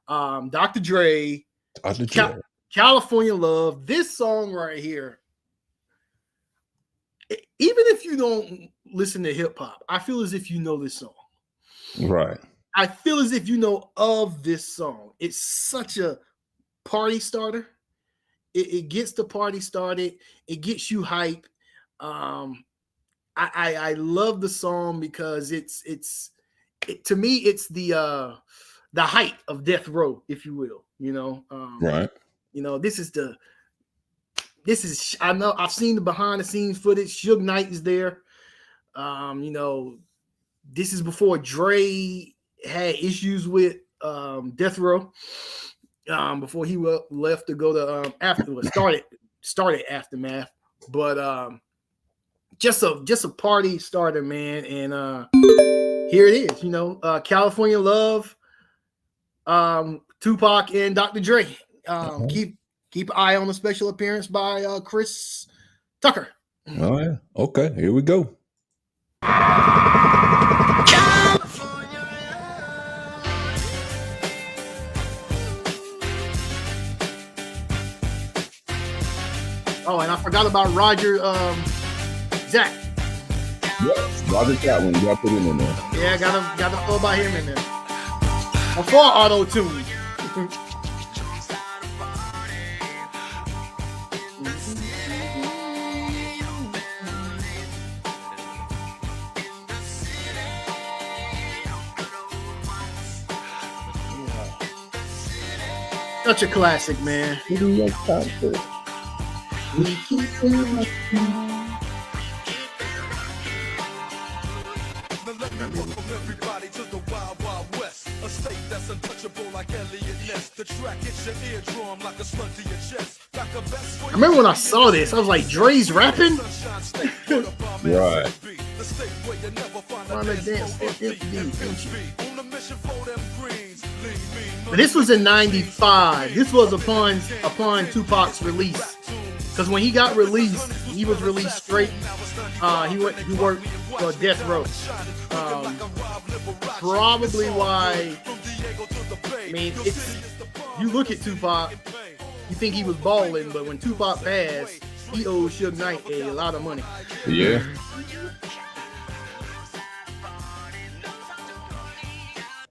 Tupac, Dr. Dre, Dr. Dre. California Love. This song right here, even if you don't listen to hip hop, I feel as if you know this song. Right. I feel as if you know of this song. It's such a party starter. It gets the party started. It gets you hype. I love the song because to me it's the height of death row, if you will. Right. This is I know I've seen the behind the scenes footage. Suge Knight is there. This is before Dre had issues with death row. Before he left to go to started Aftermath, but just a party starter, man. And here it is, California Love, Tupac and Dr. Dre. Keep an eye on the special appearance by Chris Tucker. Oh yeah, okay, here we go. Oh, and I forgot about Roger Zach. Yep, Roger Chapman, you got to put him in there. Yeah, gotta throw about him in there. Before auto-tune. Such a classic, man. Everybody to the wild, wild west. A state that's untouchable like Elliot Ness. The track hits your eardrum like a slug to your chest. I remember when I saw this, I was like, Dre's rapping? Right. But this was in 95. This was upon Tupac's release. Because when he got released, he was released straight. He worked for Death Row. Probably why. I mean, you look at Tupac, you think he was balling, but when Tupac passed, he owed Suge Knight a lot of money. Yeah.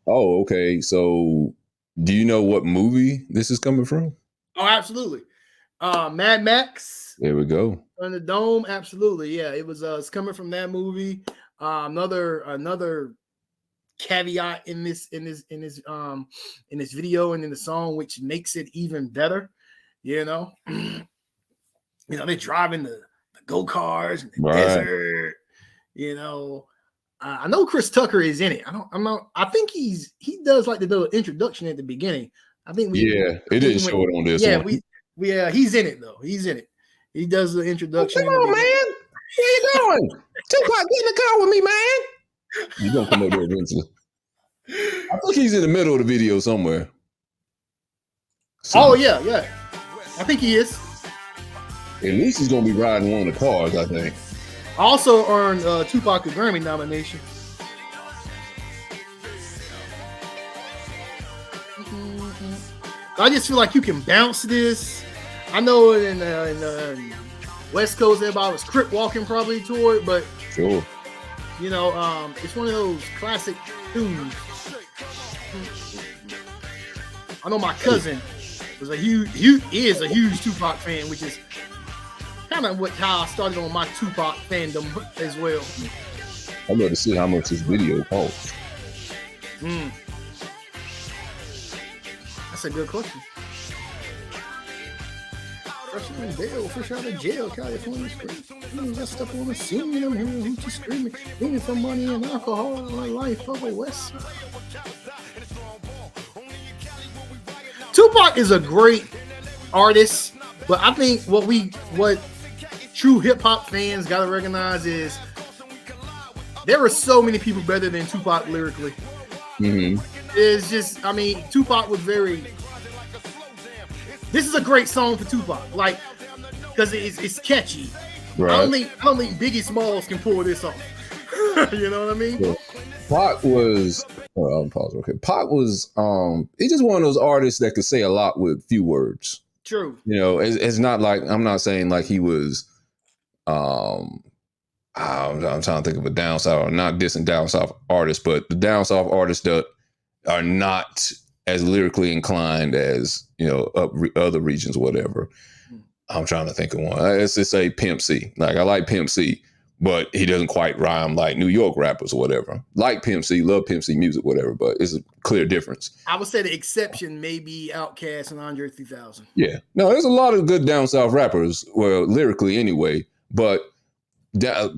Oh, okay. So, do you know what movie this is coming from? Oh, absolutely. Mad Max. There we go. On the Dome, absolutely. Yeah, it was. It's coming from that movie. Another caveat in this video and in the song, which makes it even better. They're driving the go-karts in the desert. I know Chris Tucker is in it. I think he does like to do an introduction at the beginning. I think it didn't show it on this one. He's in it though. He's in it. He does the introduction. Come on, man. Where you going? Tupac, get in the car with me, man. He's gonna come up there eventually. I think he's in the middle of the video somewhere. Oh yeah. I think he is. At least he's gonna be riding one of the cars, I think. Also earned Tupac a Grammy nomination. I just feel like you can bounce this. I know in West Coast everybody was crip walking probably to it, but sure. It's one of those classic tunes. I know my cousin is a huge Tupac fan, which is kind of how I started on my Tupac fandom as well. I'd love to see how much this video costs. That's a good question. Fresh out of jail, California. Got stuff on the scene. I'm hearing hoochie screaming, leaning for money and alcohol in my life of the West Side. Tupac is a great artist, but I think what true hip hop fans gotta recognize is there are so many people better than Tupac lyrically. It's just, Tupac was very. This is a great song for Tupac, because it's catchy. Right. I don't think Biggie Smalls can pull this off. You know what I mean? Yeah. Pac was I'm pausing. Okay. Pac was he's just one of those artists that could say a lot with few words. True. You know, it's not like, I'm not saying like he was I'm trying to think of a down south, not dissing down south artists, but the down south artists that are not as lyrically inclined as, you know, other regions, whatever. I'm trying to think of one. Let's just say Pimp C. Like, I like Pimp C, but he doesn't quite rhyme like New York rappers or whatever. Like Pimp C, love Pimp C music, whatever, but it's a clear difference. I would say the exception may be Outkast and Andre 3000. Yeah. No, there's a lot of good down south rappers, well, lyrically anyway, but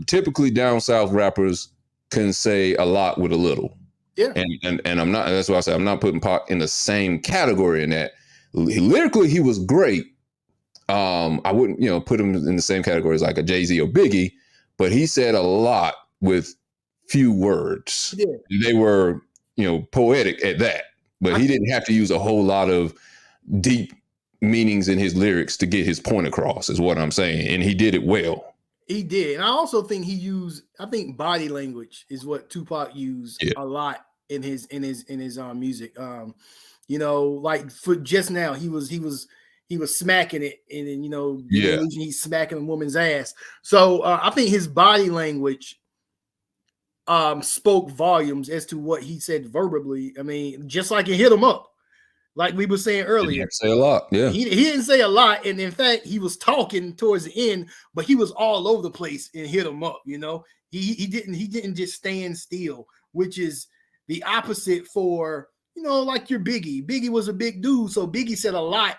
typically down south rappers can say a lot with a little. Yeah. And I'm not, that's why I say I'm not putting Pac in the same category in that. Lyrically, he was great. I wouldn't, you know, put him in the same category as like a Jay-Z or Biggie, but he said a lot with few words. Yeah. They were, you know, poetic at that, but he didn't have to use a whole lot of deep meanings in his lyrics to get his point across, is what I'm saying. And he did it well. He did. And I also think I think body language is what Tupac used a lot in his music. You know, like for just now, he was smacking it, and then, you know, he's smacking a woman's ass. So I think his body language spoke volumes as to what he said verbally. I mean, just like it hit him up. Like we were saying earlier, say a lot. Yeah, he didn't say a lot, and in fact, he was talking towards the end, but he was all over the place and hit him up. You know, he didn't just stand still, which is the opposite for, you know, like your Biggie. Biggie was a big dude, so Biggie said a lot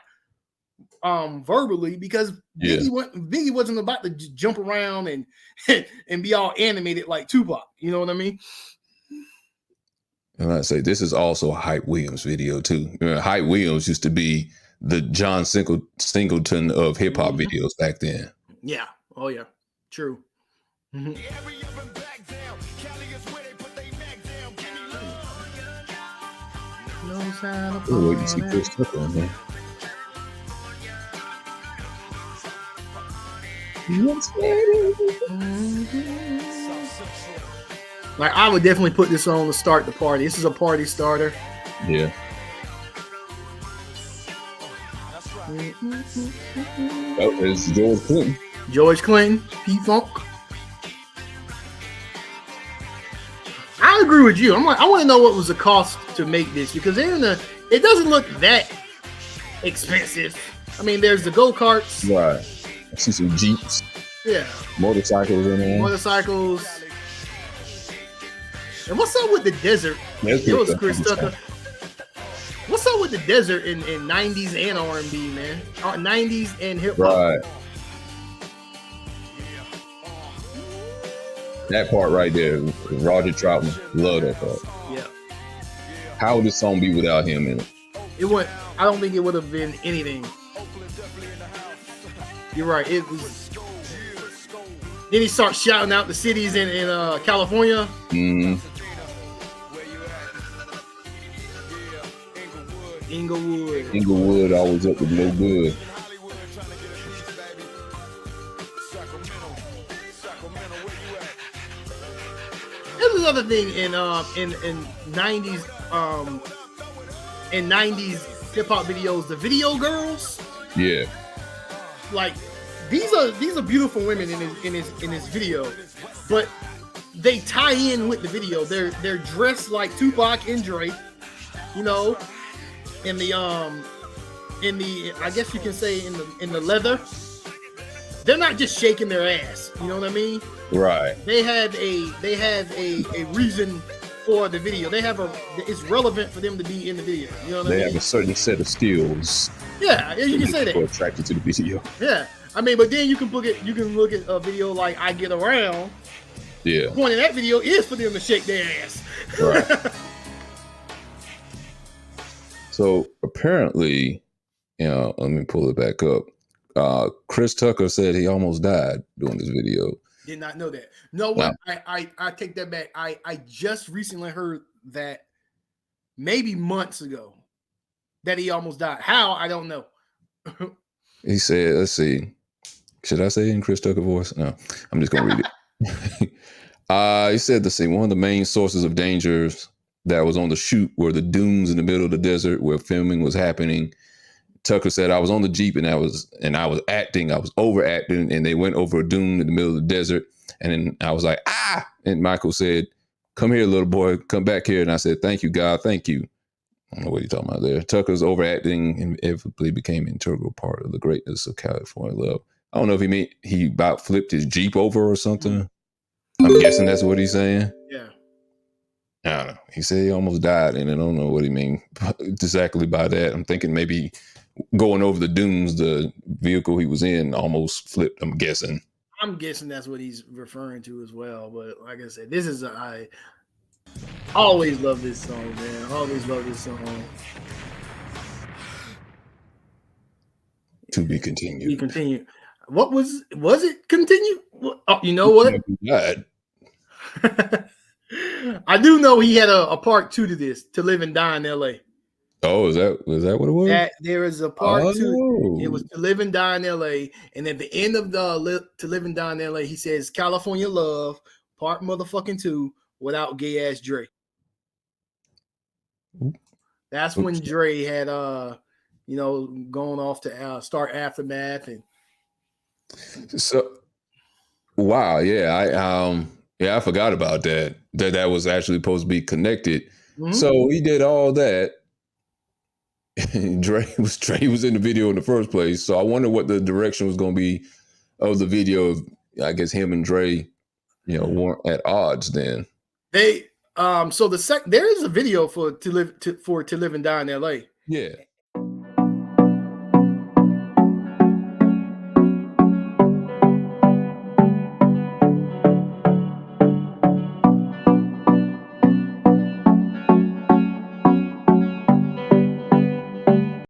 verbally, because Biggie wasn't about to jump around and be all animated like Tupac. You know what I mean? And I say this is also a Hype Williams video too. Hype Williams used to be the John Singleton of hip hop videos back then. Yeah. Oh yeah. True. Mm-hmm. No sign of wait to see Chris Tucker on there. Like, I would definitely put this on to start the party. This is a party starter. Yeah. Oh, it's George Clinton. George Clinton, P-Funk. I agree with you. I'm like, I want to know what was the cost to make this, because it doesn't look that expensive. I mean, there's the go-karts. Right. I see some Jeeps. Yeah. Motorcycles in there. Motorcycles. And what's up with the desert? It was Chris Tucker. What's up with the desert in 90s and R&B, man? 90s and hip hop. Right. That part right there, Roger Troutman, love that part. Yeah. How would this song be without him in it? I don't think it would have been anything. You're right. It was. Then he starts shouting out the cities in California. Mm-hmm. Inglewood always up with no good. There's another thing in 90s in 90s hip hop videos, the video girls. Yeah. Like these are beautiful women in his video, but they tie in with the video. They're dressed like Tupac and Dre, you know, in the I guess you can say in the leather. They're not just shaking their ass, you know what I mean? Right. They have a reason for the video. It's relevant for them to be in the video. You know what I mean? They have a certain set of skills. Yeah, you can say that. Attracted to the video. Yeah, I mean, but then you can look at a video like "I Get Around." Yeah. The point of that video is for them to shake their ass. Right. So apparently, you know, let me pull it back up. Chris Tucker said he almost died doing this video. Did not know that. No, Wow. I take that back. I just recently heard that maybe months ago that he almost died. How? I don't know. He said, let's see. Should I say it in Chris Tucker voice? No, I'm just going to read it. He said the same. One of the main sources of dangers that was on the shoot were the dunes in the middle of the desert where filming was happening. Tucker said I was on the Jeep and I was acting, I was overacting, and they went over a dune in the middle of the desert. And then I was like, ah! And Michael said, come here, little boy, come back here. And I said, thank you, God, thank you. I don't know what you're talking about there. Tucker's overacting inevitably became an integral part of the greatness of California love. I don't know if he about flipped his Jeep over or something. I'm guessing that's what he's saying. Yeah. I don't know. He said he almost died, and I don't know what he mean exactly by that. I'm thinking maybe going over the dunes, the vehicle he was in almost flipped. I'm guessing That's what he's referring to as well. But like I said, I always love this song, man. Always love this song. To be continued. You continue. What was it? Continue? Oh, you know what? I do know he had a part 2 to this, To Live and Die in L.A. Oh, was that what it was? There is a part 2. It was To Live and Die in L.A. And at the end of the To Live and Die in L.A., he says California Love, part motherfucking 2, without gay ass Dre. That's when Dre had gone off to start Aftermath. And so wow, yeah, I forgot about that. That was actually supposed to be connected. Mm-hmm. So he did all that. Dre was in the video in the first place. So I wonder what the direction was going to be of the video. Of, I guess him and Dre, weren't at odds then. They so there is a video for To Live and Die in L.A. Yeah,